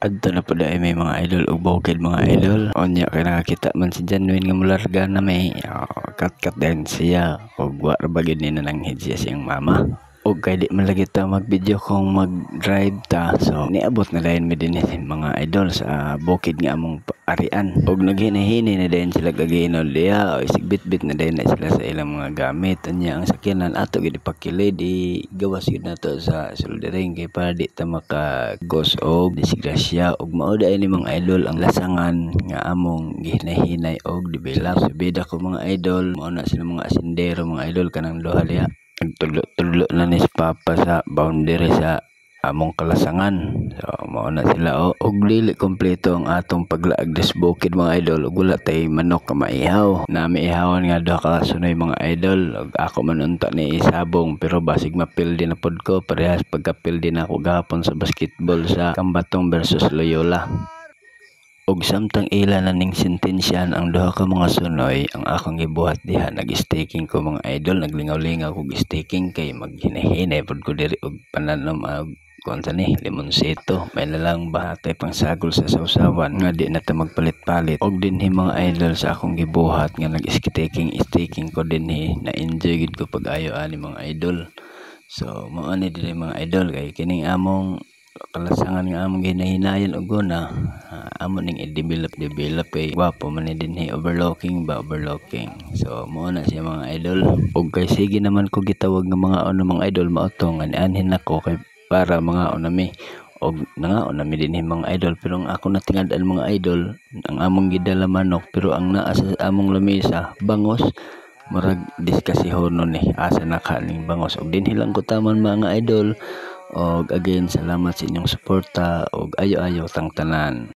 Adto na po dahil may mga idol o bukid mga idol. Onya kaya nakakita man si Janwin nga mularga na may kat-kat din siya. O wa rabagin ni na nanghid siya siyang mama. O kaya di man lagi ta mag-video kung mag-drive ta. So niabot na dahil mi din mga idol sa bukid nga among arian. O naghinahinay na dahil sila gaginol diya. O isigbit-bit na dahil na sila sa ilang mga gamit. Anya ang sakyanan ato gid ipakilid gawas yun na to sa soldering kay para di ta maka-gos og disgrasya. Og mao dahil ni mga idol ang lasangan nga among gihinahinay og develop. Subida ko mga idol, mao na sila mga asindero mga idol kanang duha diha. Nagtudlo na ni Papa sa boundary sa among kalasangan. So mao na sila og dili kompleto ang atong paglaag des bukid mga idol. Ug wala tay manok ka maihaw. Nami ihawon nga duha ka sunoy mga idol. Ug ako man unta ni isabong pero basig mapil din na pod ko parehas pagkapil din ako gahapon sa basketball sa Cambatong versus Loyola. Og samtang ila na ning sentensyan ang duha ka mga sunoy, ang akong gibuhat diha nag-staking ko mga idol, naglingaw-lingaw ko staking kay maghinahinay pod ko diri og pananom kuan sa ni limonsito. May nalang bahatay pang sagol sa sausawan nga di na ta magpalit-palit. Og dinhi mga idol sa akong gibuhat nga nag-staking ko dinhi na enjoy gid ko pag-ayo ani mga idol. So mao ni diri mga idol kay kining among kalasangan nga among ginahinayan og una amo ning i-develop kay gwapo man ni dinhi overlooking. So mao na siya mga idol. Og kay sige naman ko gitawag nga mga mga idol mao to nga nianhin nako kay para mga unami og nangaon nami dinhi mga idol. Pero ang ako natingad-an mga idol ang among gidala manok pero ang naa sa among lamesa bangos murag diskasihonon ni asa na kaning bangos. Og dinhi lang ko taman mga idol. Og again salamat sa inyong suporta og ayo-ayo tang tanan.